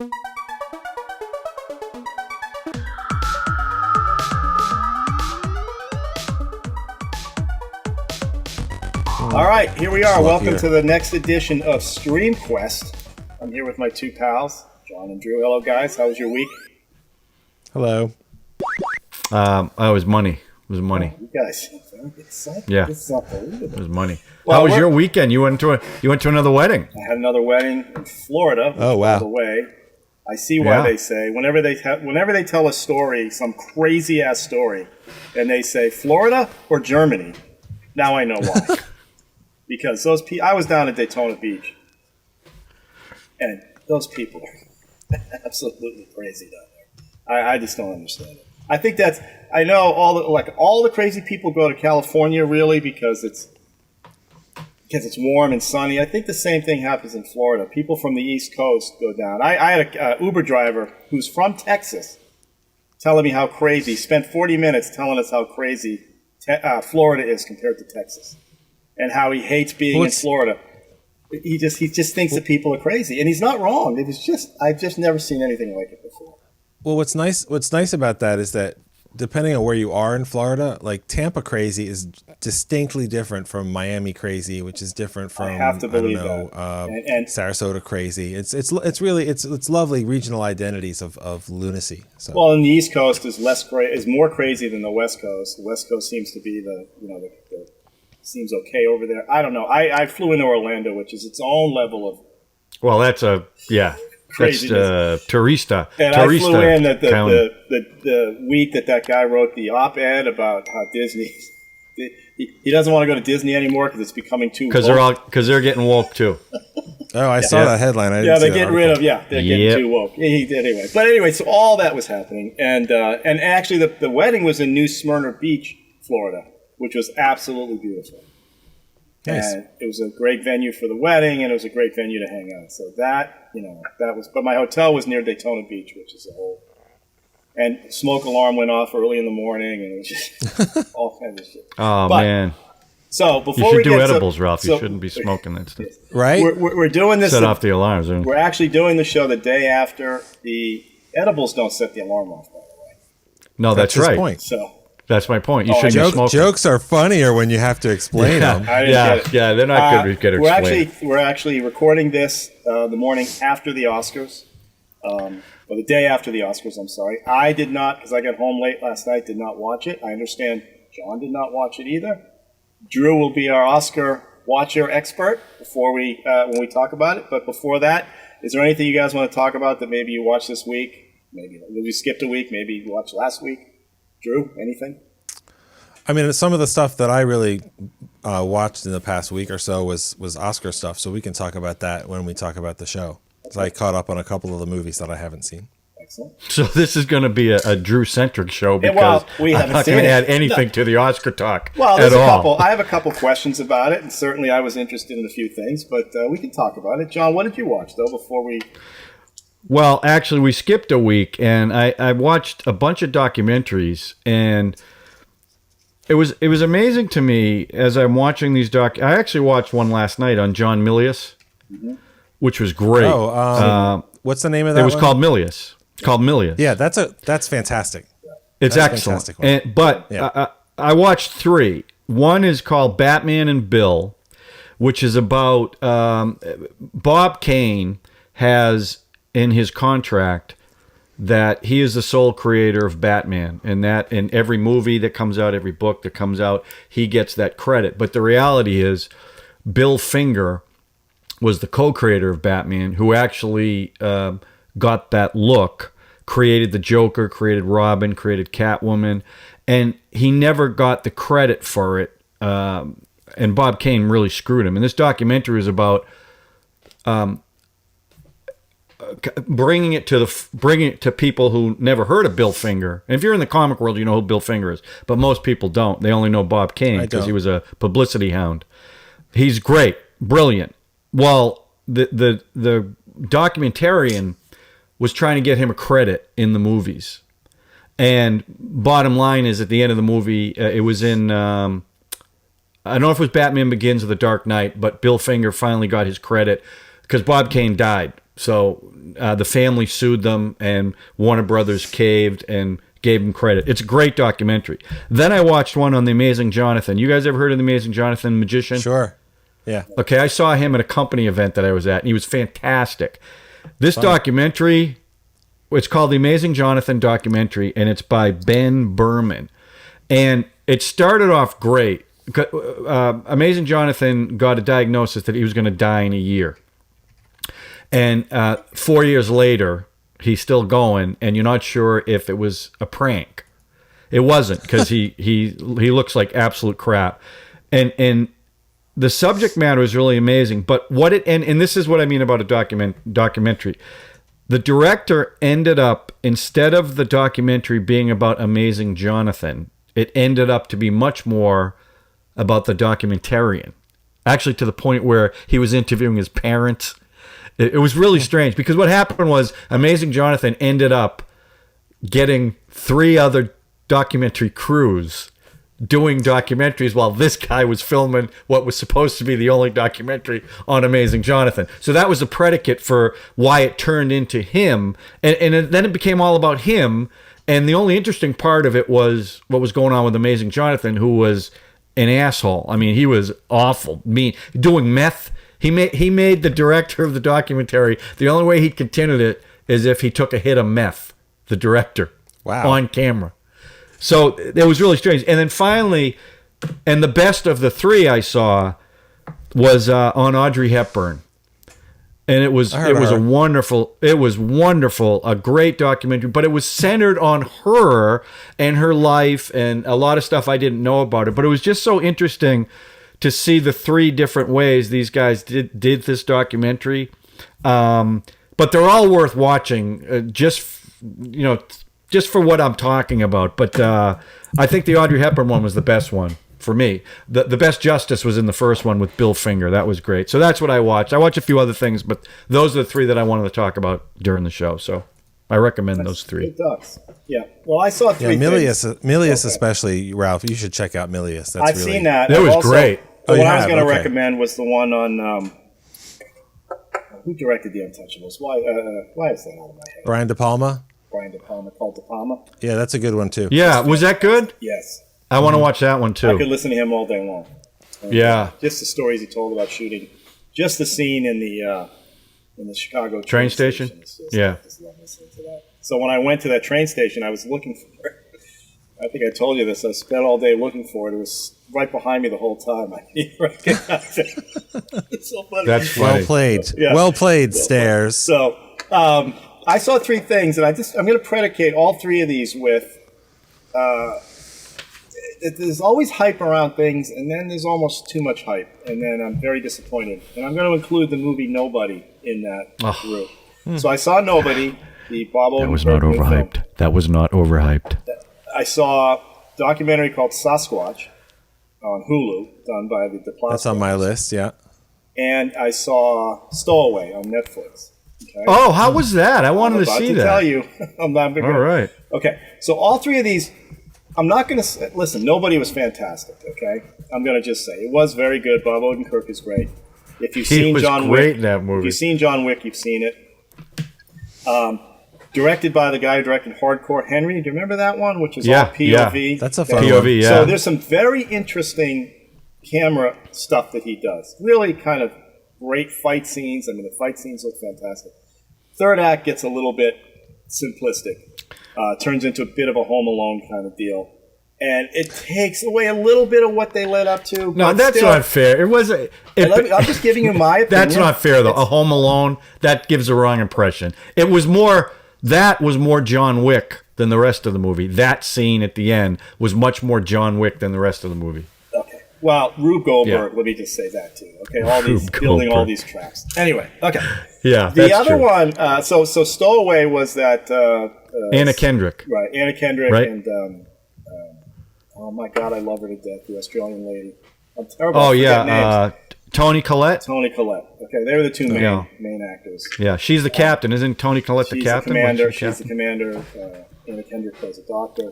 All right, here we are. Welcome to the next edition of StreamQuest. I'm here with my two pals, John and Drew. Hello, guys. How was your week? Hello. It was money. It was money. Oh, you guys, excited. Yeah, This is unbelievable. it was money. How was your weekend? You went to another wedding. I had another wedding in Florida. Oh, wow. By the way, I see why they say whenever they tell a story, some crazy ass story, and they say Florida or Germany. Now I know why. Because those people, I was down at Daytona Beach, and those people are absolutely crazy down there. I just don't understand it. I think I know all the crazy people go to California really because it's warm and sunny. I think the same thing happens in Florida. People from the East Coast go down. I had a Uber driver who's from Texas telling me how crazy. He spent 40 minutes telling us how crazy Florida is compared to Texas, and how he hates being in Florida. He just thinks that people are crazy, and he's not wrong. I've just never seen anything like it before. Well, what's nice about that is that depending on where you are in Florida, like Tampa crazy is distinctly different from Miami crazy, which is different from Sarasota crazy. It's lovely regional identities of lunacy. So. Well, and the East Coast is more crazy than the West Coast. The West Coast seems to be the seems okay over there. I don't know. I flew into Orlando, which is its own level of. Well, that's craziness. That's tourista. And I flew in the week that guy wrote the op-ed about how Disney. He doesn't want to go to Disney anymore because it's becoming too. Because they're getting woke too. Oh, I saw that headline. They're getting rid of. Yeah, they're getting too woke. Anyway, so all that was happening, and actually the wedding was in New Smyrna Beach, Florida, which was absolutely beautiful. Nice. And it was a great venue for the wedding, and it was a great venue to hang out. So that was. But my hotel was near Daytona Beach, which is a whole. And smoke alarm went off early in the morning, and it was just all kinds of shit. Oh, man. So before you we should get do edibles, Ralph. You shouldn't be smoking that stuff. Right? We're doing this. Set off the alarms. We're actually doing the show the day after. The edibles don't set the alarm off, by the way. No, that's right. Point. So that's my point. You shouldn't be smoking. Jokes are funnier when you have to explain them. Yeah, they're not good to explain. We're actually recording this the morning after the Oscars. Or the day after the Oscars, I'm sorry. I did not, because I got home late last night, did not watch it. I understand John did not watch it either. Drew will be our Oscar watcher expert before when we talk about it. But before that, is there anything you guys want to talk about that maybe you watched this week? Maybe we skipped a week. Maybe you watched last week. Drew, anything? I mean, some of the stuff that I really watched in the past week or so was Oscar stuff. So we can talk about that when we talk about the show. So I caught up on a couple of the movies that I haven't seen. Excellent. So this is going to be a Drew-centric show because we haven't I'm not going to add anything to the Oscar talk there's at all. I have a couple questions about it, and certainly I was interested in a few things, but we can talk about it. John, what did you watch, though, before we... Well, actually, we skipped a week, and I watched a bunch of documentaries, and it was amazing to me as I'm watching these I actually watched one last night on John Milius, which was great. What's the name of that? It was called Milius. It's called Milius. Yeah, that's fantastic. It's excellent. Fantastic I watched three. One is called Batman and Bill, which is about Bob Kane has in his contract that he is the sole creator of Batman, and that in every movie that comes out, every book that comes out, he gets that credit. But the reality is Bill Finger was the co-creator of Batman, who actually got that look, created the Joker, created Robin, created Catwoman, and he never got the credit for it. And Bob Kane really screwed him. And this documentary is about bringing it to people who never heard of Bill Finger. And if you're in the comic world, you know who Bill Finger is, but most people don't. They only know Bob Kane because he was a publicity hound. He's great, brilliant. Well, the documentarian was trying to get him a credit in the movies. And bottom line is, at the end of the movie, it was in, I don't know if it was Batman Begins or The Dark Knight, but Bill Finger finally got his credit because Bob Kane died. So the family sued them, and Warner Brothers caved and gave him credit. It's a great documentary. Then I watched one on The Amazing Jonathan. You guys ever heard of The Amazing Jonathan, magician? Sure. Yeah. Okay, I saw him at a company event that I was at, and he was fantastic. This documentary, it's called The Amazing Jonathan Documentary, and it's by Ben Berman. And it started off great. Amazing Jonathan got a diagnosis that he was going to die in a year. And 4 years later, he's still going, and you're not sure if it was a prank. It wasn't, because he looks like absolute crap. And the subject matter is really amazing. But what it and this is what I mean about a documentary. The director ended up, instead of the documentary being about Amazing Jonathan, it ended up to be much more about the documentarian. Actually, to the point where he was interviewing his parents. It was really strange, because what happened was Amazing Jonathan ended up getting 3 other documentary crews doing documentaries while this guy was filming what was supposed to be the only documentary on Amazing Jonathan. So that was a predicate for why it turned into him. And then it became all about him. And the only interesting part of it was what was going on with Amazing Jonathan, who was an asshole. I mean, he was awful. Mean, doing meth. He made the director of the documentary, the only way he continued it is if he took a hit of meth, the director, on camera. So it was really strange. And then finally, and the best of the 3 I saw was on Audrey Hepburn. And it was wonderful, a great documentary, but it was centered on her and her life and a lot of stuff I didn't know about her. But it was just so interesting to see the 3 different ways these guys did this documentary. But they're all worth watching, just for what I'm talking about. But I think the Audrey Hepburn one was the best one for me. The Best Justice was in the first one with Bill Finger. That was great. So that's what I watched. I watched a few other things, but those are the 3 that I wanted to talk about during the show. So I recommend those 3. It does. Yeah. Well, I saw 3 Milius especially, Ralph. You should check out Milius. I've seen that. It was great. What I was going to recommend was the one on who directed The Untouchables? Why is that out of my head? Brian De Palma. Called De Palma. Yeah, that's a good one too. Yeah, was that good? Yes. I want to watch that one too. I could listen to him all day long. Yeah. Just the stories he told about shooting. Just the scene in the Chicago train station. I just love listening to that. So when I went to that train station, I was looking for it. I think I told you this. I spent all day looking for it. It was right behind me the whole time. I didn't recognize it. It's so funny. That's funny. Well played. Yeah. Well played, Stairs. So I saw 3 things, and I'm going to predicate all 3 of these with there's always hype around things, and then there's almost too much hype, and then I'm very disappointed. And I'm going to include the movie Nobody in that group. So I saw Nobody, the Bob Odenkirk. That was not overhyped. Film. That was not overhyped. I saw a documentary called Sasquatch on Hulu, done by the DePlatte. That's on my list, yeah. And I saw Stowaway on Netflix. Okay? Oh, how was that? I wanted to see that. Tell you. I'm not going to. All right. Okay, so all 3 of these, I'm not going to listen. Nobody was fantastic. Okay, I'm going to just say it was very good. Bob Odenkirk is great. If you've seen John Wick, in that movie. If you've seen John Wick, you've seen it. Directed by the guy who directed Hardcore Henry. Do you remember that one? Which is all POV. Yeah. That's a fun POV, one. yeah. So there's some very interesting camera stuff that he does. Really kind of great fight scenes. I mean, the fight scenes look fantastic. Third act gets a little bit simplistic. Turns into a bit of a Home Alone kind of deal. And it takes away a little bit of what they led up to. No, that's still not fair. It was. I'm just giving you my opinion. That's not fair, though. A Home Alone, that gives the wrong impression. It was more. That was more John Wick than the rest of the movie. That scene at the end was much more John Wick than the rest of the movie. Okay. Well, Rube Goldberg, let me just say that too. Okay, building all these traps. Anyway, okay. Yeah, the other one. So Stowaway was that Anna Kendrick, right? Anna Kendrick, right? And oh my God, I love her to death. The Australian lady. I'm terrible. Oh yeah, Toni Collette. Toni Collette. Okay, they were the 2 main actors. Yeah, she's the captain, isn't Toni Collette the captain? She's the commander. Anna Kendrick plays a doctor.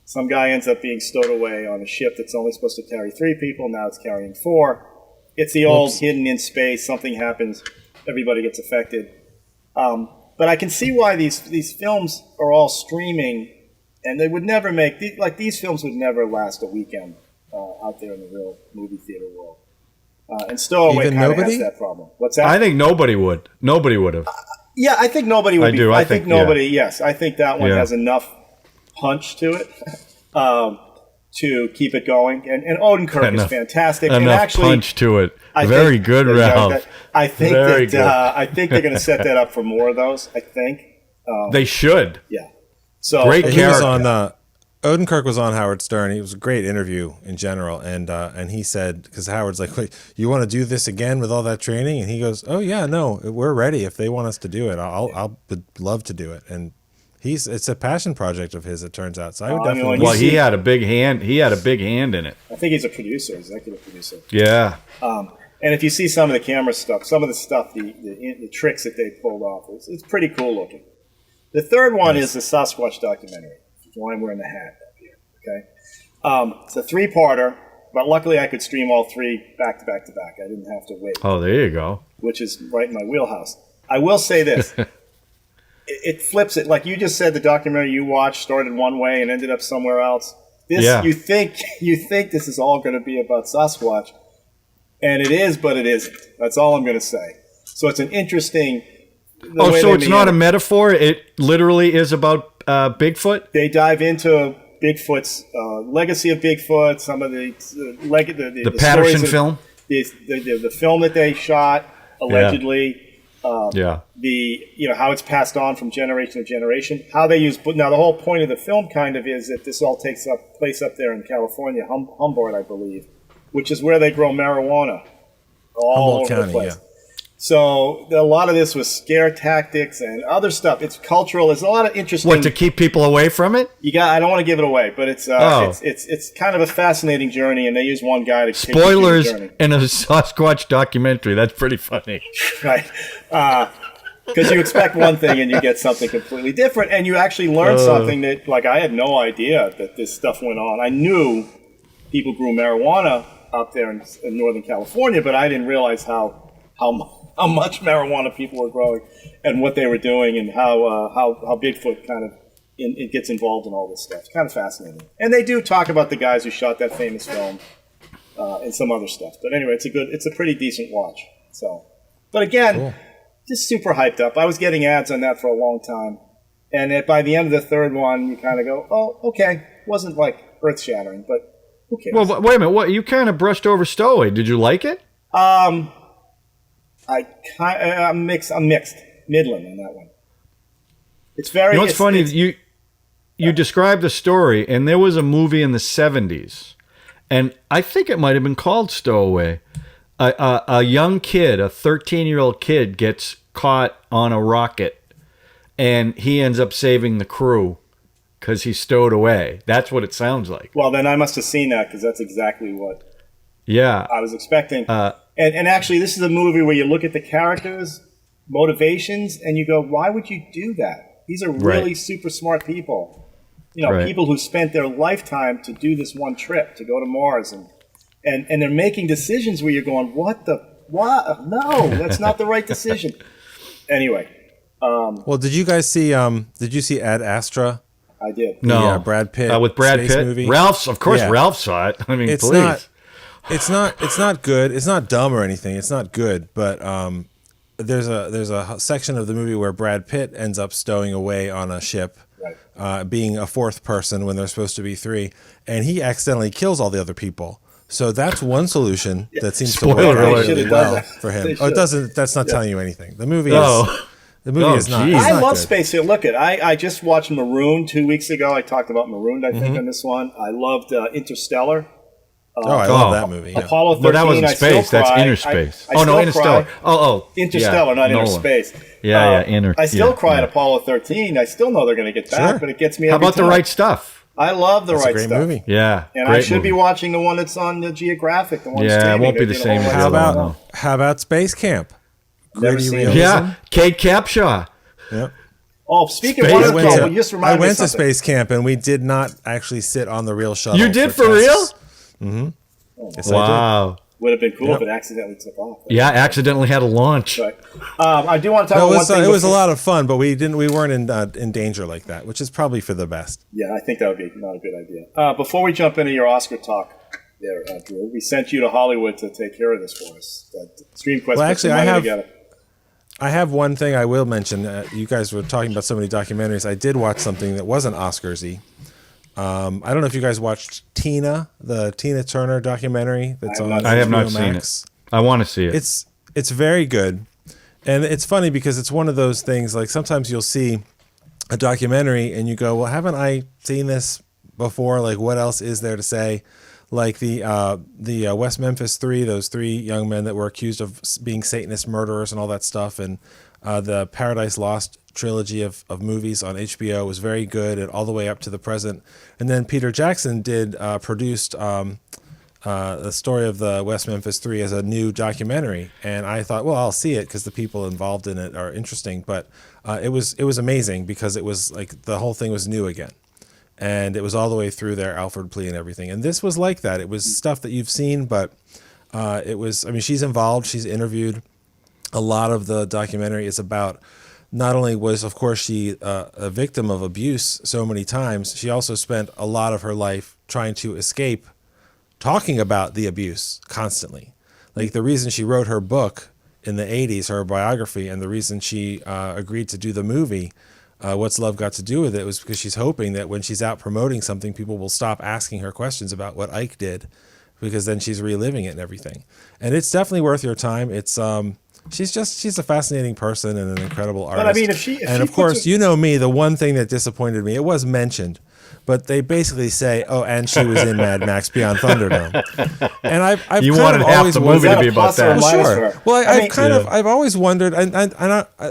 Some guy ends up being stowed away on a ship that's only supposed to carry 3 people. Now it's carrying 4. It's the old hidden in space. Something happens. Everybody gets affected. But I can see why these films are all streaming, and they would never make these films would never last a weekend out there in the real movie theater world. And Stowaway kind of has that problem. What's that? I think nobody would. Nobody would have. Yeah, I think nobody would. I think nobody. Yeah. Yes, I think that one has enough punch to it to keep it going. And Odenkirk is fantastic. Enough and actually, punch to it. Very good, Ralph. I think I think they're going to set that up for more of those. I think they should. Yeah. So great character. Odenkirk was on Howard Stern. It was a great interview in general, and he said, because Howard's like, "Wait, you want to do this again with all that training?" And he goes, "Oh yeah, no, we're ready. If they want us to do it, I'll would love to do it." And it's a passion project of his. It turns out. So I would definitely. Well, he had a big hand. He had a big hand in it. I think he's a producer, executive producer. Yeah. And if you see some of the camera stuff, some of the stuff, the tricks that they pulled off, it's pretty cool looking. The third one is the Sasquatch documentary. It's why I'm wearing the hat up here. Okay, it's a 3-parter, but luckily I could stream all 3 back to back to back. I didn't have to wait. Oh, there you go. Which is right in my wheelhouse. I will say this: it flips it. Like you just said, the documentary you watched started one way and ended up somewhere else. You think this is all going to be about Sasquatch, and it is, but it isn't. That's all I'm going to say. So it's an interesting. So it's not a metaphor. It literally is about Bigfoot. They dive into Bigfoot's legacy of Bigfoot. Some of the Patterson film, the film that they shot allegedly. How it's passed on from generation to generation. How they use. Now the whole point of the film kind of is that this all takes place up there in California, Humboldt, I believe, which is where they grow marijuana all over the place. Yeah. So a lot of this was scare tactics and other stuff. It's cultural. There's a lot of interesting. What, to keep people away from it? I don't want to give it away, but it's kind of a fascinating journey, and they use one guy to spoilers in a Sasquatch documentary. That's pretty funny, right? Because you expect one thing and you get something completely different, and you actually learn something that, like, I had no idea that this stuff went on. I knew people grew marijuana up there in Northern California, but I didn't realize how much marijuana people were growing and what they were doing, and how Bigfoot kind of it gets involved in all this stuff. It's kind of fascinating. And they do talk about the guys who shot that famous film and some other stuff. But anyway, it's a pretty decent watch. So, but again, just super hyped up. I was getting ads on that for a long time. And by the end of the third one, you kind of go, oh, okay. It wasn't like earth-shattering, but who cares? Well, wait a minute. What, you kind of brushed over Stowaway. Did you like it? I'm mixed, midland on that one. It's very. You know what's funny? You described the story, and there was a movie in the 70s, and I think it might have been called Stowaway. A young kid, a 13-year-old kid, gets caught on a rocket, and he ends up saving the crew because he's stowed away. That's what it sounds like. Well, then I must have seen that, because that's exactly what. Yeah, I was expecting. And actually, this is a movie where you look at the characters' motivations and you go, why would you do that? These are really super smart people. People who spent their lifetime to do this one trip, to go to Mars. And they're making decisions where you're going, what? No, that's not the right decision. Anyway. Well, did you guys see, did you see Ad Astra? I did. No. Brad Pitt. With Brad Pitt? Movie? Ralph saw it. I mean, it's please. It's not good. It's not dumb or anything. It's not good. But there's a section of the movie where Brad Pitt ends up stowing away on a ship, being a fourth person when there's supposed to be 3, and he accidentally kills all the other people. So that's one solution that seems to work really well for him. It doesn't. That's not telling you anything. The movie is. The movie is not. I love space. Look I just watched Maroon 2 weeks ago. I talked about Maroon, I think, on this one. I loved Interstellar. I love that movie. Yeah. Apollo 13. But that wasn't space. That's inner space. Interstellar. Interstellar, not inner space. Inner. I still cry at Apollo 13. I still know they're going to get back, but it gets me. How about The Right Stuff? I love The Right Stuff. It's a great movie. Yeah, and I should be watching the one that's on the Geographic. The one it won't be the same. How about Space Camp? Never seen it. Yeah, Kate Capshaw. Yep. Oh, speaking of one, just remind me. I went to Space Camp, and we did not actually sit on the real shuttle. You did for real? Mm-hmm. Yes, wow. Would have been cool if it accidentally took off. Right? Yeah, accidentally had a launch. Right. I do want to talk about one thing. It was a lot of fun, but we weren't in danger like that, which is probably for the best. Yeah, I think that would be not a good idea. Before we jump into your Oscar talk there, Drew, we sent you to Hollywood to take care of this for us. StreamQuest. Well, actually, I have one thing I will mention. You guys were talking about so many documentaries. I did watch something that wasn't Oscarsy. I don't know if you guys watched Tina, the Tina Turner documentary that's on. I have not seen it. I want to see it. It's very good, and it's funny because it's one of those things. Like sometimes you'll see a documentary and you go, "Well, haven't I seen this before? Like, what else is there to say?" Like the West Memphis 3, those 3 young men that were accused of being Satanist murderers and all that stuff, and the Paradise Lost trilogy of movies on HBO was very good, and all the way up to the present. And then Peter Jackson produced the story of the West Memphis 3 as a new documentary, and I thought, well, I'll see it because the people involved in it are interesting. But it was amazing because it was like the whole thing was new again, and it was all the way through their Alfred plea and everything. And this was like that. It was stuff that you've seen, but it was. I mean, she's involved. She's interviewed. A lot of the documentary is about. Not only was, of course, she a victim of abuse so many times, she also spent a lot of her life trying to escape talking about the abuse constantly. Like the reason she wrote her book in the 80s, her biography, and the reason she agreed to do the movie, What's Love Got to Do with It, was because she's hoping that when she's out promoting something, people will stop asking her questions about what Ike did, because then she's reliving it and everything. And it's definitely worth your time. It's she's a fascinating person and an incredible artist. But I mean, if of course, you know me, the one thing that disappointed me, it was mentioned, but they basically say, "Oh, and she was in Mad Max Beyond Thunderdome." And I've you kind wanted of half always the movie to be about that. Well, sure. Well, I've always wondered, and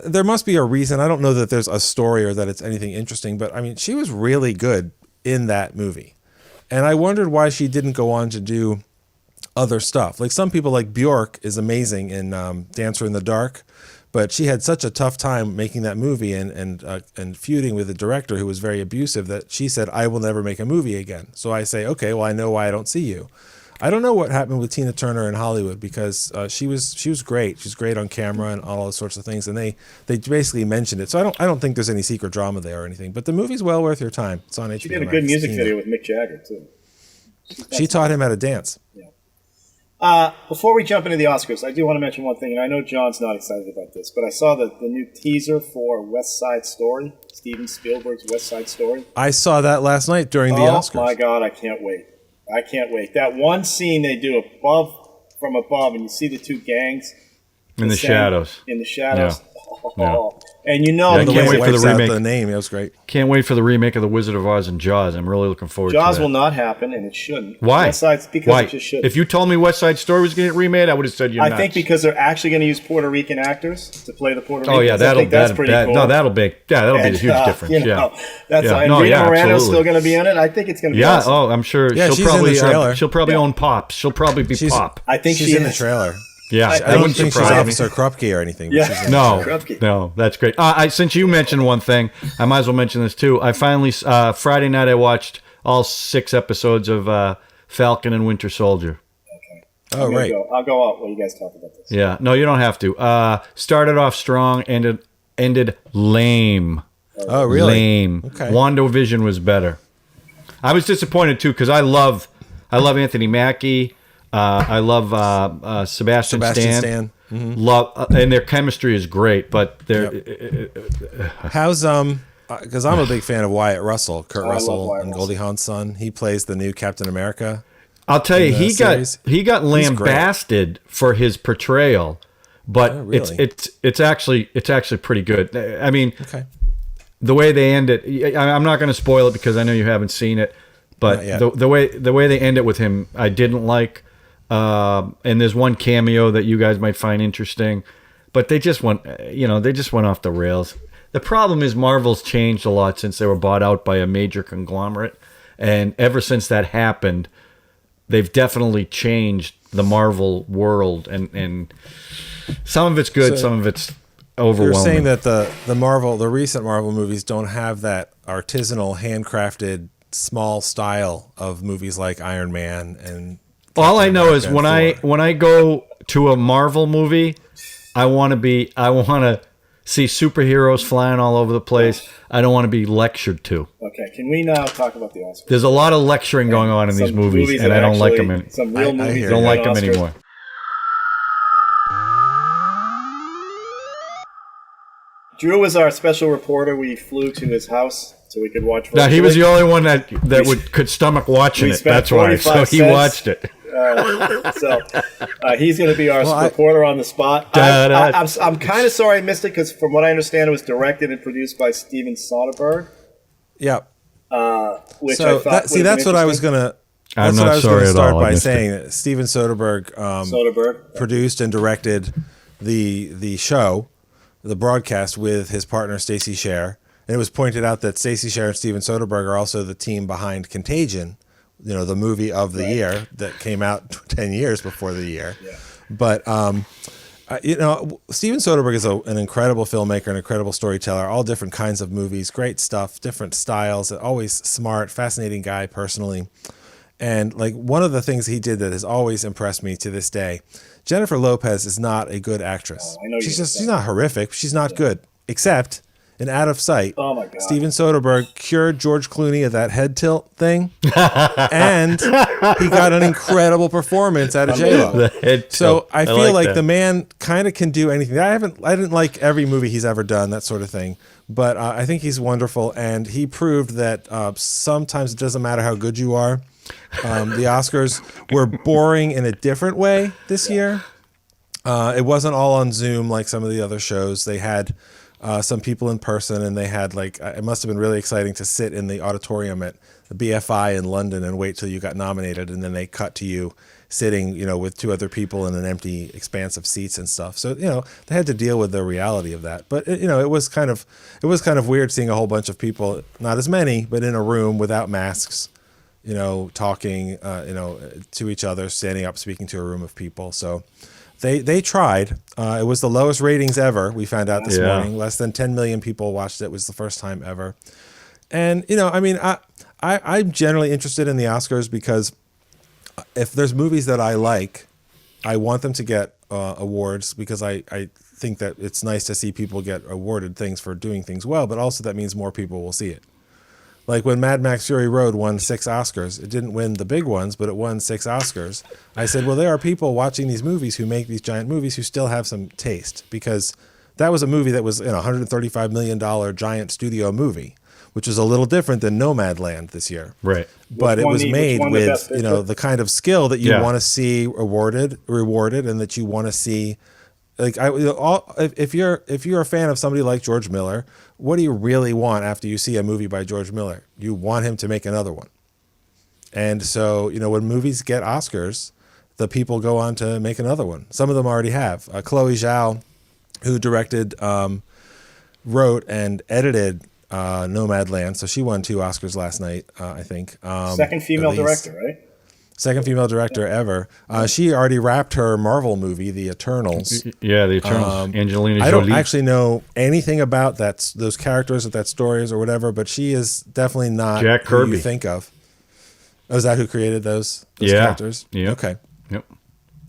there must be a reason. I don't know that there's a story or that it's anything interesting, but I mean, she was really good in that movie, and I wondered why she didn't go on to do other stuff. Like some people, like Bjork is amazing in Dancer in the Dark, but she had such a tough time making that movie and feuding with the director who was very abusive that she said, "I will never make a movie again." So I say, okay, well, I know why I don't see you. I don't know what happened with Tina Turner in Hollywood because she was great. She's great on camera and all those sorts of things, and they basically mentioned it. So I don't think there's any secret drama there or anything. But the movie's well worth your time. It's on HBO. She did a good music video with Mick Jagger too. She taught him how to dance. Yeah. Before we jump into the Oscars, I do want to mention one thing, and I know John's not excited about this, but I saw the new teaser for West Side Story, Steven Spielberg's West Side Story. I saw that last night during the Oscars. Oh my God, I can't wait. I can't wait. That one scene they do from above, and you see the 2 gangs. In the shadows. In the shadows. Yeah. Oh. And you know, I can't wait for the remake. The name, it was great. Can't wait for the remake of The Wizard of Oz and Jaws. I'm really looking forward to that. Jaws will not happen, and it shouldn't. Why? Because it just shouldn't. If you told me West Side Story was going to get remade, I would have said you're nuts. I think because they're actually going to use Puerto Rican actors to play the Puerto Ricans. Oh yeah, that's pretty cool. No, that'll be a huge difference. You know, that's and Rita Moreno's still going to be in it. I think it's going to be awesome. Oh, I'm sure. Yeah, she'll probably she'll probably own Pops. She'll probably be Pop. I think she's in the trailer. Yeah, I don't think she's Officer Krupke or anything. Yeah. No, that's great. Since you mentioned one thing, I might as well mention this too. I finally Friday night I watched all 6 episodes of Falcon and Winter Soldier. Okay. Oh right. I'll go out while you guys talk about this. Yeah. No, you don't have to. Started off strong, ended lame. Oh really? Lame. Okay. WandaVision was better. I was disappointed too because I love Anthony Mackie. I love Sebastian Stan. Mm-hmm. Love and their chemistry is great, but they're how's because I'm a big fan of Wyatt Russell, Kurt Russell, and Goldie Hawn's son. He plays the new Captain America. I'll tell you, he got lambasted for his portrayal, but it's actually pretty good. I mean, the way they end it, I'm not going to spoil it because I know you haven't seen it, but the way they end it with him, I didn't like. And there's one cameo that you guys might find interesting, but they just went off the rails. The problem is Marvel's changed a lot since they were bought out by a major conglomerate, and ever since that happened, they've definitely changed the Marvel world, and some of it's good, some of it's overwhelming. You're saying that the recent Marvel movies don't have that artisanal, handcrafted, small style of movies like Iron Man and All I know is when I go to a Marvel movie, I want to see superheroes flying all over the place. I don't want to be lectured to. Okay, can we now talk about the Oscars? There's a lot of lecturing going on in these movies, and I don't like them. Some real movies. I don't like them anymore. Drew was our special reporter. We flew to his house so we could watch. Now, he was the only one that could stomach watching it. That's why. So he watched it. He's going to be our reporter on the spot. I'm kind of sorry I missed it because, from what I understand, it was directed and produced by Steven Soderbergh. Yeah. Which I thought that's what I was going to. I'm not sorry at all. Start by saying that Steven Soderbergh produced and directed the show, the broadcast, with his partner Stacey Sher. And it was pointed out that Stacey Sher and Steven Soderbergh are also the team behind Contagion, the movie of the year that came out 10 years before the year. Yeah. But, Steven Soderbergh is an incredible filmmaker, an incredible storyteller, all different kinds of movies, great stuff, different styles, always smart, fascinating guy personally. And one of the things he did that has always impressed me to this day, Jennifer Lopez is not a good actress. She's not horrific. She's not good, except in Out of Sight. Oh my God. Steven Soderbergh cured George Clooney of that head tilt thing, and he got an incredible performance out of J-Lo. So I feel like the man kind of can do anything. I didn't like every movie he's ever done, that sort of thing, but I think he's wonderful, and he proved that sometimes it doesn't matter how good you are. The Oscars were boring in a different way this year. It wasn't all on Zoom like some of the other shows. They had some people in person, and they had it must have been really exciting to sit in the auditorium at the BFI in London and wait till you got nominated, and then they cut to you sitting, with two other people in an empty expanse of seats and stuff. So, they had to deal with the reality of that. But it was kind of weird seeing a whole bunch of people, not as many, but in a room without masks, talking, to each other, standing up, speaking to a room of people. So they tried. It was the lowest ratings ever. We found out this morning. Less than 10 million people watched it. It was the first time ever. And, I'm generally interested in the Oscars because if there's movies that I like, I want them to get awards because I think that it's nice to see people get awarded things for doing things well, but also that means more people will see it. Like when Mad Max Fury Road won 6 Oscars, it didn't win the big ones, but it won 6 Oscars. I said, well, there are people watching these movies who make these giant movies who still have some taste, because that was a movie that was a $135 million giant studio movie, which is a little different than Nomadland this year. Right. But it was made with, the kind of skill that you want to see rewarded, and that you want to see. If you're a fan of somebody like George Miller, what do you really want after you see a movie by George Miller? You want him to make another one. And so, when movies get Oscars, the people go on to make another one. Some of them already have. Chloe Zhao, who directed, wrote, and edited Nomadland, so she won 2 Oscars last night, I think. Second female director, right? Second female director ever. She already wrapped her Marvel movie, The Eternals. Yeah, The Eternals. Angelina Jolie. I don't actually know anything about those characters, that stories or whatever, but she is definitely not Jack Kirby. Who you think of. Oh, is that who created those characters? Yeah. Okay. Yep.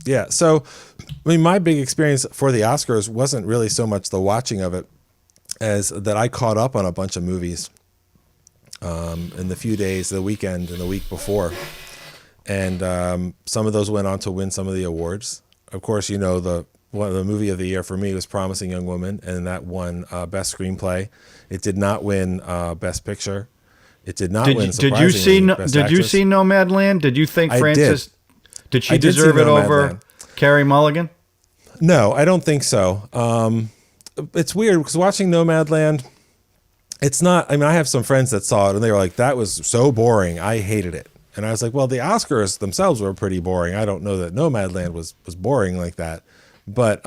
Yeah. So, my big experience for the Oscars wasn't really so much the watching of it as that I caught up on a bunch of movies in the few days, the weekend and the week before. And some of those went on to win some of the awards. Of course, the movie of the year for me was Promising Young Woman, and that won Best Screenplay. It did not win Best Picture. It did not win. Did you see Nomadland? Did you think Frances did she deserve it over Carey Mulligan? No, I don't think so. It's weird because watching Nomadland, it's not. I have some friends that saw it and they were like, "That was so boring. I hated it." And I was like, well, the Oscars themselves were pretty boring. I don't know that Nomadland was boring like that. But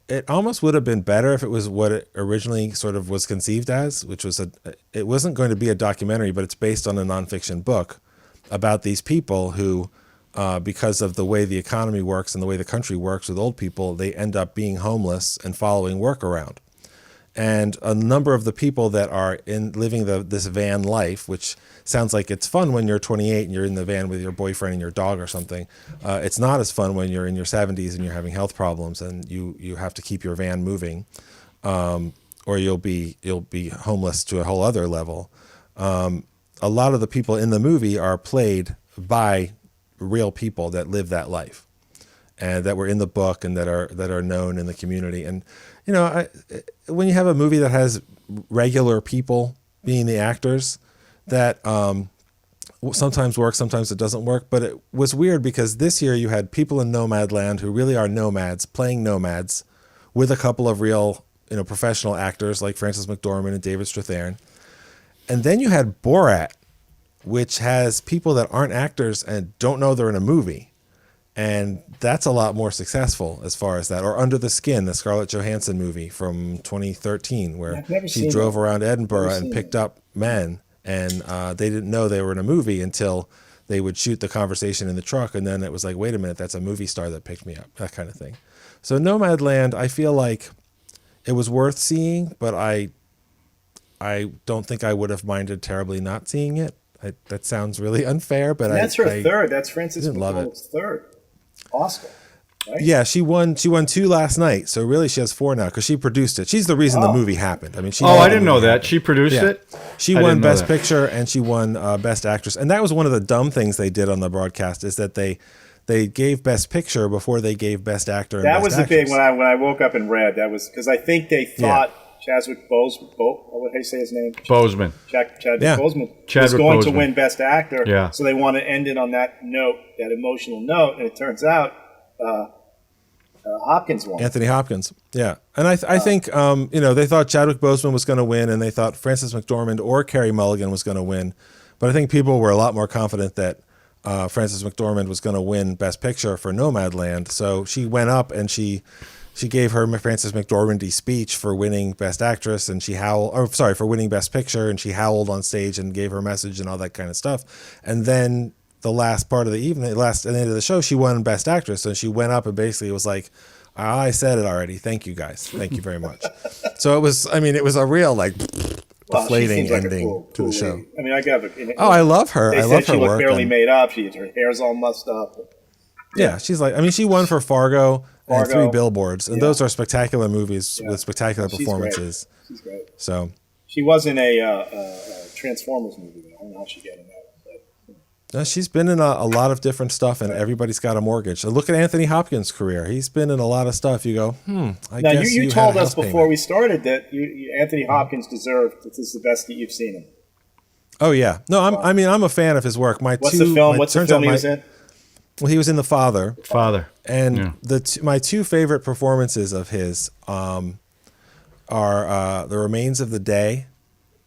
it almost would have been better if it was what it originally sort of was conceived as, which was it wasn't going to be a documentary, but it's based on a nonfiction book about these people who, because of the way the economy works and the way the country works with old people, they end up being homeless and following work around. And a number of the people that are in living this van life, which sounds like it's fun when you're 28 and you're in the van with your boyfriend and your dog or something. It's not as fun when you're in your 70s and you're having health problems and you have to keep your van moving, or you'll be homeless to a whole other level. A lot of the people in the movie are played by real people that live that life, and that were in the book and that are known in the community. And when you have a movie that has regular people being the actors, that sometimes works, sometimes it doesn't work. But it was weird because this year you had people in Nomadland who really are nomads playing nomads, with a couple of real professional actors like Frances McDormand and David Strathairn. And then you had Borat, which has people that aren't actors and don't know they're in a movie. And that's a lot more successful as far as that. Or Under the Skin, the Scarlett Johansson movie from 2013, where she drove around Edinburgh and picked up men. And they didn't know they were in a movie until they would shoot the conversation in the truck. And then it was like, wait a minute, that's a movie star that picked me up, that kind of thing. So Nomadland, I feel like it was worth seeing, but I don't think I would have minded terribly not seeing it. That sounds really unfair, but that's her third. That's Frances McDormand's third Oscar. Right? Yeah, she won 2 last night, so really she has 4 now because she produced it. She's the reason the movie happened. I mean, I didn't know that. She produced it? She won Best Picture and she won Best Actress. And that was one of the dumb things they did on the broadcast, is that they gave Best Picture before they gave Best Actor and That Best was the Actress. big when I woke up and read. That was because I think they thought Chadwick Boseman, what do you say his name? Boseman. Chadwick Boseman was going to win Best Actor. Yeah. So they want to end it on that note, that emotional note, and it turns out Hopkins won. Anthony Hopkins, yeah. And I think, they thought Chadwick Boseman was going to win, and they thought Frances McDormand or Carey Mulligan was going to win. But I think people were a lot more confident that Frances McDormand was going to win Best Picture for Nomadland. So she went up and she gave her Frances McDormand speech for winning Best Actress, and for winning Best Picture, and she howled on stage and gave her message and all that kind of stuff. And then the last part of the evening, at the end of the show, she won Best Actress, and she went up and basically was like, I said it already. Thank you guys. Thank you very much. So it was a real deflating ending to the show. I mean, I got it. I love her. I love her work. She looked barely made up. Her hair's all mussed up. Yeah, she's she won for Fargo and 3 Billboards, and those are spectacular movies with spectacular performances. She's great. So she was in a Transformers movie. I don't know how she got in that. She's been in a lot of different stuff, and everybody's got a mortgage. So look at Anthony Hopkins' career; he's been in a lot of stuff. You go, I guess you told us before we started that Anthony Hopkins deserved. This is the best that you've seen him. Oh yeah, no, I'm a fan of his work. What's the film he was in? Well, he was in The Father. And yeah. My 2 favorite performances of his are The Remains of the Day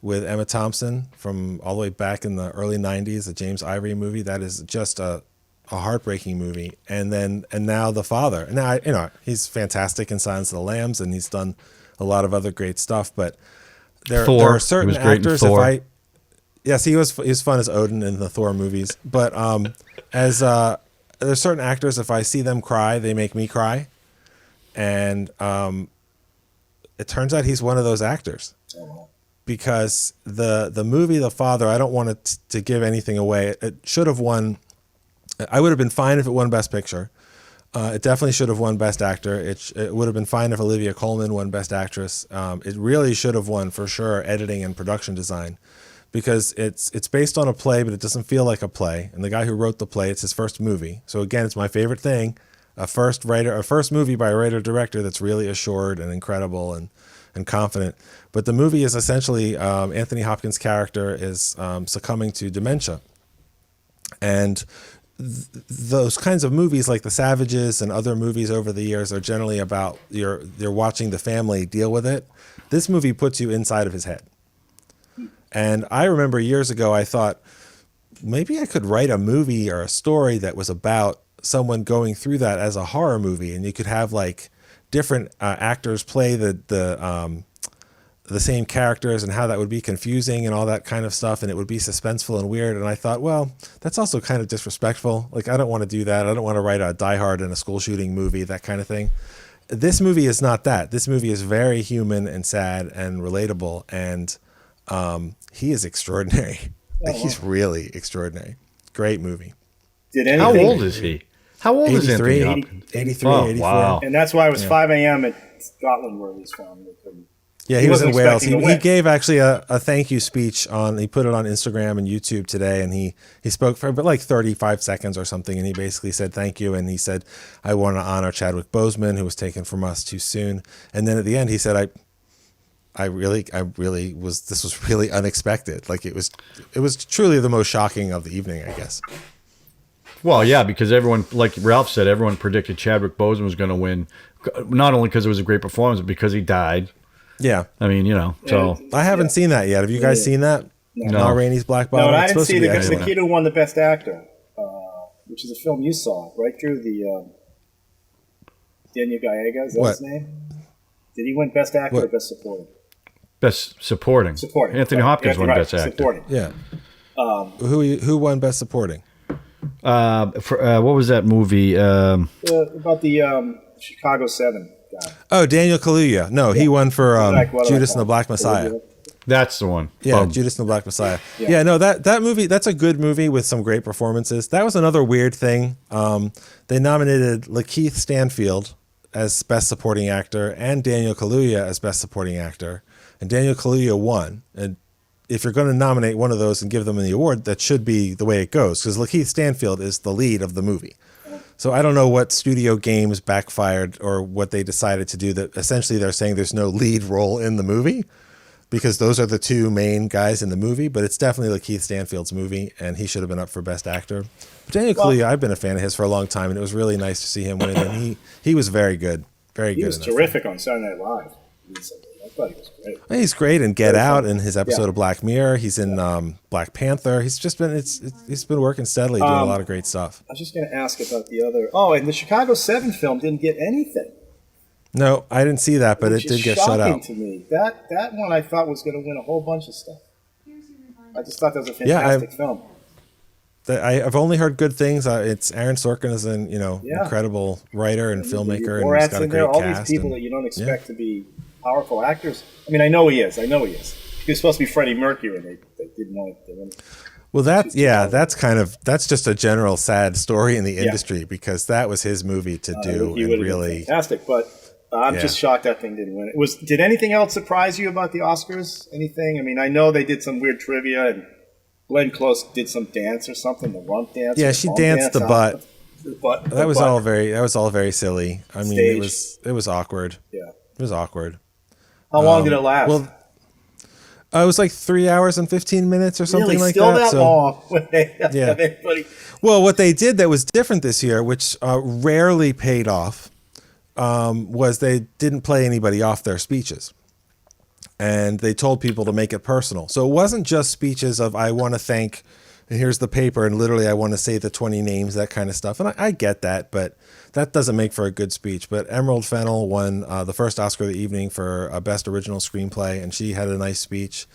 with Emma Thompson from all the way back in the early 90s, the James Ivory movie. That is just a heartbreaking movie. And now The Father. Now, he's fantastic in Silence of the Lambs, and he's done a lot of other great stuff. But there are certain actors. He was fun as Odin in the Thor movies. But there's certain actors, if I see them cry, they make me cry. And it turns out he's one of those actors. Because the movie The Father, I don't want to give anything away. It should have won. I would have been fine if it won Best Picture. It definitely should have won Best Actor. It would have been fine if Olivia Colman won Best Actress. It really should have won for sure editing and production design, because it's based on a play, but it doesn't feel like a play. And the guy who wrote the play, it's his first movie. So again, it's my favorite thing. A first movie by a writer-director that's really assured and incredible and confident. But the movie is essentially Anthony Hopkins' character is succumbing to dementia. And those kinds of movies, like The Savages and other movies over the years, are generally about you're watching the family deal with it. This movie puts you inside of his head. And I remember years ago, I thought, maybe I could write a movie or a story that was about someone going through that as a horror movie, and you could have different actors play the same characters, and how that would be confusing and all that kind of stuff, and it would be suspenseful and weird. And I thought, well, that's also kind of disrespectful. I don't want to do that. I don't want to write a Die Hard and a school shooting movie, that kind of thing. this movie is not that. This movie is very human and sad and relatable, and he is extraordinary. He's really extraordinary. Great movie. How old is he? How old is Anthony Hopkins? 83, 84. Wow. And that's why it was 5 a.m. at Scotland where he's from. Yeah, he was in Wales. He gave actually a thank you speech he put it on Instagram and YouTube today, and he spoke for about like 35 seconds or something, and he basically said thank you, and he said, I want to honor Chadwick Boseman, who was taken from us too soon. And then at the end he said, I really was, this was really unexpected. Like it was truly the most shocking of the evening, I guess. Well, yeah, because everyone, like Ralph said, everyone predicted Chadwick Boseman was going to win, not only because it was a great performance, but because he died. Yeah. I mean, so. I haven't seen that yet. Have you guys seen that? No. Ma Rainey's Black Bottom? No, I didn't see it because the kid who won the Best Actor, which is a film you saw, right, Drew? The Daniel Gallega, is that his name? Did he win Best Actor or Best Supporting? Best Supporting. Anthony Hopkins won Best Actor. Supporting. Yeah. Who won Best Supporting? What was that movie? About the Chicago 7 guy. Oh, Daniel Kaluuya. No, he won for Judas and the Black Messiah. That's the one. Yeah, Judas and the Black Messiah. Yeah, no, that movie, that's a good movie with some great performances. That was another weird thing. They nominated Lakeith Stanfield as Best Supporting Actor and Daniel Kaluuya as Best Supporting Actor. And Daniel Kaluuya won. And if you're going to nominate one of those and give them the award, that should be the way it goes, because Lakeith Stanfield is the lead of the movie. So I don't know what studio games backfired or what they decided to do, that essentially they're saying there's no lead role in the movie, because those are the two main guys in the movie, but it's definitely Lakeith Stanfield's movie, and he should have been up for Best Actor. But Daniel Kaluuya, I've been a fan of his for a long time, and it was really nice to see him win, and he was very good. Very good. He was terrific on Saturday Night Live. I thought he was great. He's great in Get Out and his episode of Black Mirror. He's in Black Panther. He's just been he's been working steadily, doing a lot of great stuff. I was just going to ask about the other. Oh, and the Chicago 7 film didn't get anything. No, I didn't see that, but it did get shut out. To me, that one I thought was going to win a whole bunch of stuff. I just thought that was a fantastic film. I've only heard good things. It's Aaron Sorkin is an incredible writer and filmmaker, and he's got a great cast. All these people that you don't expect to be powerful actors. I mean, I know he is. He was supposed to be Freddie Mercury, and they didn't want it. Well, that's just a general sad story in the industry, because that was his movie to do, and really fantastic. But I'm just shocked that thing didn't win. Did anything else surprise you about the Oscars? Anything? I mean, I know they did some weird trivia, and Glenn Close did some dance or something, the rump dance. Yeah, she danced the butt. That was all very silly. I mean, it was awkward. Yeah, it was awkward. How long did it last? Well, it was like 3 hours and 15 minutes or something like still that. That long? Yeah. Well, what they did that was different this year, which rarely paid off, was they didn't play anybody off their speeches. And they told people to make it personal. So it wasn't just speeches of, I want to thank, and here's the paper, and literally I want to say the 20 names, that kind of stuff. And I get that, but that doesn't make for a good speech. But Emerald Fennell won the first Oscar of the evening for Best Original Screenplay, and she had a nice speech.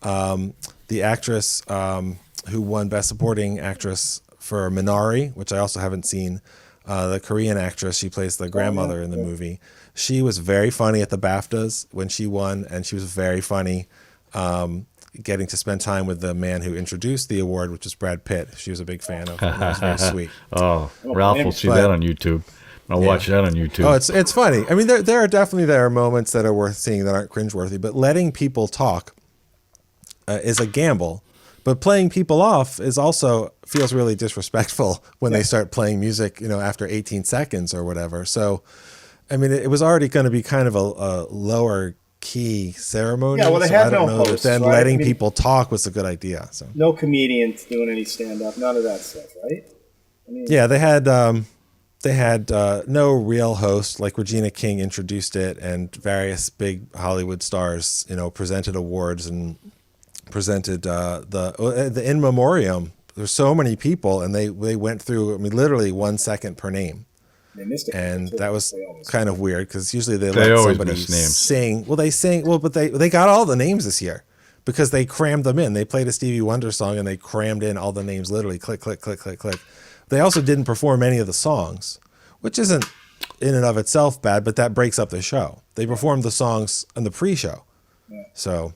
The actress who won Best Supporting Actress for Minari, which I also haven't seen, the Korean actress, she plays the grandmother in the movie. She was very funny at the BAFTAs when she won, and she was very funny getting to spend time with the man who introduced the award, which was Brad Pitt. She was a big fan of him. It was very sweet. Ralph will see that on YouTube. I'll watch that on YouTube. Oh, it's funny. I mean, there are moments that are worth seeing that aren't cringeworthy, but letting people talk is a gamble. But playing people off feels really disrespectful when they start playing music, after 18 seconds or whatever. So, I mean, it was already going to be kind of a lower key ceremony. Yeah, well, they had no hosts, then right? letting people talk was a good idea. So no comedians doing any stand-up, none of that stuff, right? I mean, yeah, they had no real host. Like Regina King introduced it, and various big Hollywood stars, presented awards and presented the in memoriam. There's so many people, and they went through, I mean, literally 1 second per name. And that was kind of weird, because usually they let somebody sing. Well, they sing. Well, but they got all the names this year because they crammed them in. They played a Stevie Wonder song and they crammed in all the names, literally click, click, click, click, click. They also didn't perform any of the songs, which isn't in and of itself bad, but that breaks up the show. They performed the songs in the pre-show, so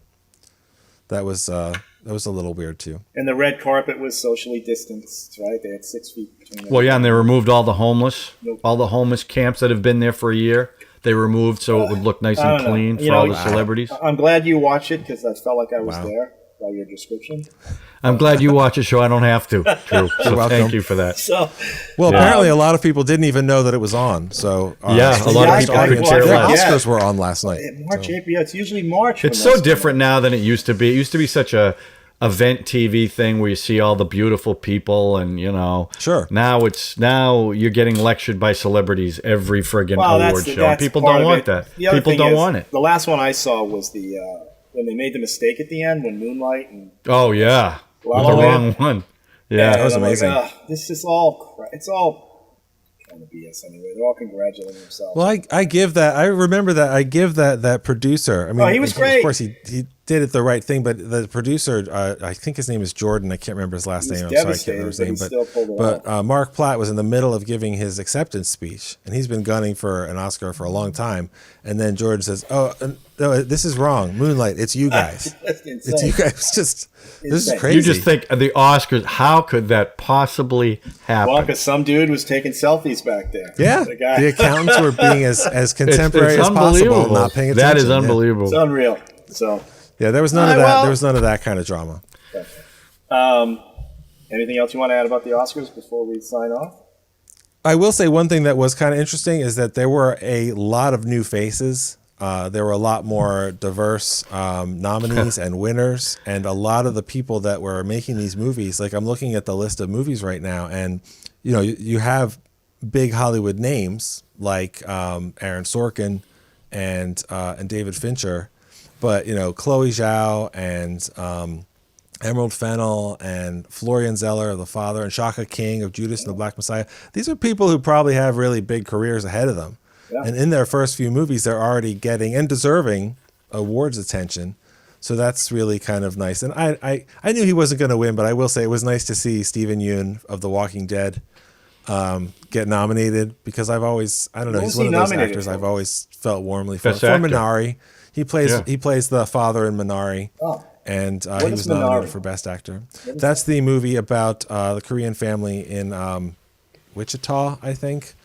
that was a little weird too. And the red carpet was socially distanced, right? They had 6 feet between them. Well, yeah, and they removed all the homeless camps that have been there for a year. They removed so it would look nice and clean for all the celebrities. I'm glad you watched it because I felt like I was there by your description. I'm glad you watch a show I don't have to, Drew. So thank you for that. Apparently a lot of people didn't even know that it was on. So a lot of people the Oscars were on last night. March, April. It's usually March. It's so different now than it used to be. It used to be such a event TV thing where you see all the beautiful people and Sure. Now you're getting lectured by celebrities every friggin' award show. People don't want that. People don't want it. The last one I saw was the when they made the mistake at the end when Moonlight and with the wrong one. Yeah, that was amazing. Like, this is all it's all kind of BS anyway. They're all congratulating themselves. Well, I give that. I remember that. I give that producer. I mean, he was great. Of course, he did it the right thing. But the producer, I think his name is Jordan. I can't remember his last name. I'm sorry, I can't remember his name. But Mark Platt was in the middle of giving his acceptance speech, and he's been gunning for an Oscar for a long time. And then Jordan says, "Oh, no, this is wrong. Moonlight, it's you guys. It's you guys. This is crazy." You just think of the Oscars. How could that possibly happen? Well, because some dude was taking selfies back there. Yeah, the accountants were being as contemporary as possible, not paying attention. That is unbelievable. It's unreal. So yeah, there was none of that. There was none of that kind of drama. Anything else you want to add about the Oscars before we sign off? I will say one thing that was kind of interesting is that there were a lot of new faces. There were a lot more diverse nominees and winners, and a lot of the people that were making these movies. Like I'm looking at the list of movies right now, and you have big Hollywood names like Aaron Sorkin and David Fincher, but Chloe Zhao and Emerald Fennell and Florian Zeller, the father, and Shaka King of Judas and the Black Messiah. These are people who probably have really big careers ahead of them. Yeah. And in their first few movies, they're already getting and deserving awards attention. So that's really kind of nice. And I knew he wasn't going to win, but I will say it was nice to see Stephen Yeun of The Walking Dead get nominated, because I've always, I don't know, he's one of those actors I've always felt warmly for. For Minari. He plays the father in Minari. Oh. And he was nominated for Best Actor. That's the movie about the Korean family in Wichita, I think.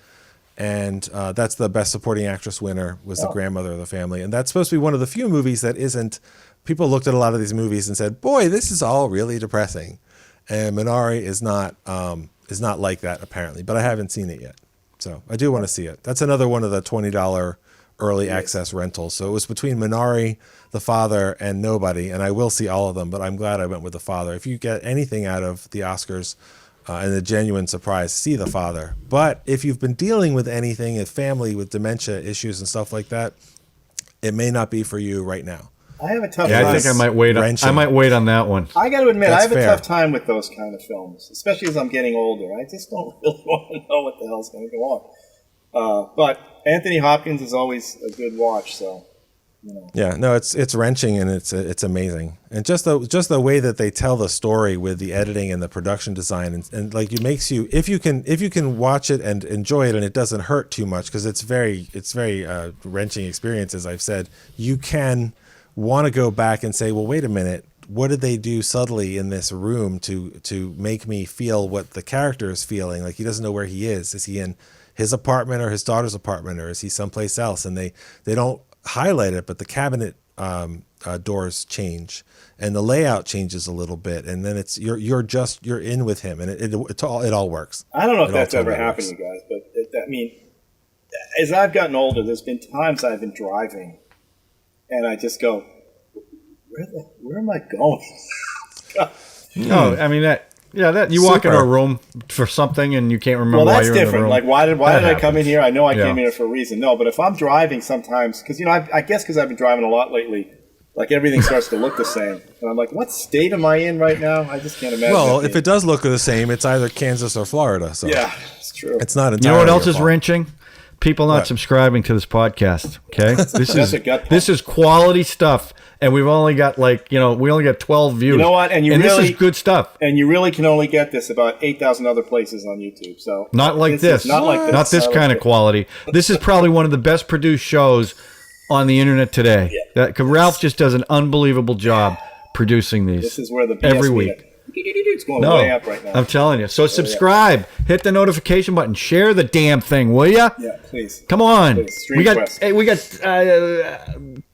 And that's the Best Supporting Actress winner, was the grandmother of the family. And that's supposed to be one of the few movies that isn't... People looked at a lot of these movies and said, boy, this is all really depressing. And Minari is not like that, apparently. But I haven't seen it yet. So I do want to see it. That's another one of the $20 early access rentals. So it was between Minari, The Father, and Nobody. And I will see all of them, but I'm glad I went with The Father. If you get anything out of the Oscars... and a genuine surprise, see The Father. But if you've been dealing with anything, a family with dementia issues and stuff like that, it may not be for you right now. I have a tough time. Yeah, I think I might wait. I might wait on that one. I got to admit, I have a tough time with those kind of films, especially as I'm getting older. I just don't really want to know what the hell's going to go on. But Anthony Hopkins is always a good watch, so. Yeah, no, it's wrenching, and it's amazing, and just the way that they tell the story with the editing and the production design, and like it makes you, if you can watch it and enjoy it, and it doesn't hurt too much, because it's very wrenching experience, as I've said. You can want to go back and say, well, wait a minute, what did they do subtly in this room to make me feel what the character is feeling? Like he doesn't know where he is. Is he in his apartment or his daughter's apartment, or is he someplace else? And they don't highlight it, but the cabinet doors change and the layout changes a little bit, and then it's you're in with him, and it all works. I don't know if that's ever happened to you guys, but I mean, as I've gotten older, there's been times I've been driving, and I just go, where am I going? No, I mean that. Yeah, that you walk into a room for something and you can't remember why you're in the room. Like, why did I come in here? I know I came in here for a reason. No, but if I'm driving sometimes, because, I guess because I've been driving a lot lately, like everything starts to look the same. And I'm like, what state am I in right now? I just can't imagine. Well, if it does look the same, it's either Kansas or Florida. So yeah, it's true. It's not entirely. You know what else is wrenching? people not subscribing to this podcast. Okay, this is quality stuff, and we've only got we only got 12 views. You know what? And this is good stuff. And you really can only get this about 8,000 other places on YouTube. So not like this. Not this kind of quality. This is probably one of the best produced shows on the internet today. Yeah. Ralph just does an unbelievable job producing these. This is where the BS every week. It's going way up right now. I'm telling you. So subscribe, hit the notification button, share the damn thing, will ya? Yeah, please. Come on. Please. We got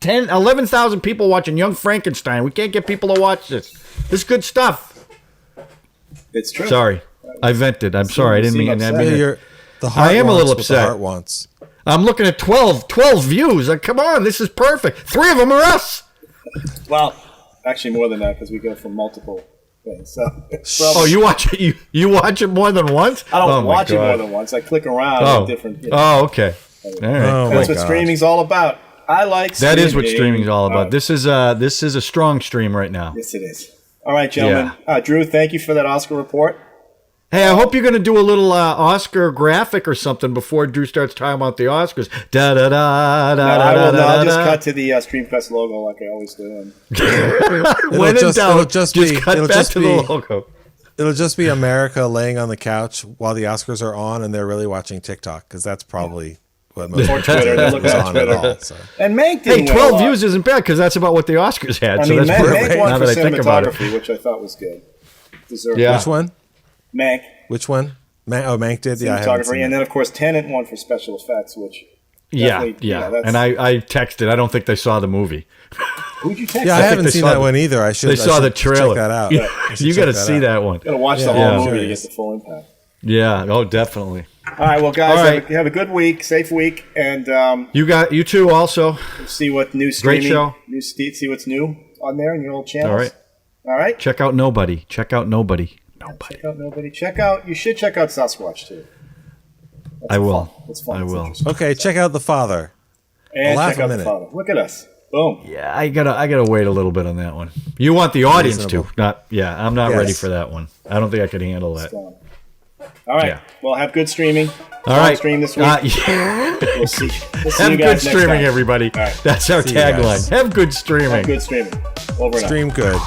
11,000 people watching Young Frankenstein. We can't get people to watch this. This is good stuff. It's true. Sorry, I vented. I'm sorry. I didn't mean it. I am a little upset. The heart wants. I'm looking at 12 views. Come on, this is perfect. 3 of them are us. Well, actually more than that because we go from multiple things. So you watch it? You watch it more than once? I don't watch it more than once. I click around at different. Okay. All right. That's what streaming's all about. I like streaming. That is what streaming's all about. This is a strong stream right now. Yes, it is. All right, gentlemen. Yeah. Drew, thank you for that Oscar report. Hey, I hope you're going to do a little Oscar graphic or something before Drew starts talking about the Oscars. I'll just cut to the StreamQuest logo like I always do. When in doubt, just cut back to the logo. It'll just be America laying on the couch while the Oscars are on, and they're really watching TikTok because that's probably what most or Twitter. They're looking at Twitter. All, so. And Mank didn't 12 views isn't bad because that's about what the Oscars had. I mean, so that's Mank won now for that I think about it. which I thought was good. Yeah. Which one? Mank. Which one? Mank did. Yeah, cinematography, and then of course Tenet won for special effects, which and I texted. I don't think they saw the movie. Who'd you text? Yeah, I haven't seen that one either. I should. They saw the trailer. Check that out. You got to see that one. Got to watch the whole movie to get the full impact. Yeah. Oh, definitely. All right. Well, guys, have a good week, safe week, and you too. Also, see what new streaming, great show. See what's new on there in your old channels. All right. Check out Nobody. Check out Nobody. You should check out Sasquatch too. I will. It's fun. I will. Okay, check out The Father. And check out The Father. Look at us. Boom. Yeah, I gotta wait a little bit on that one. You want the audience to, not I'm not ready for that one. I don't think I could handle that. All right. Yeah. Well, have good streaming. All right. Stream this week. We'll see. Have good streaming, everybody. Right. That's our tagline. Have good streaming. Have good streaming. Over and out. Stream good.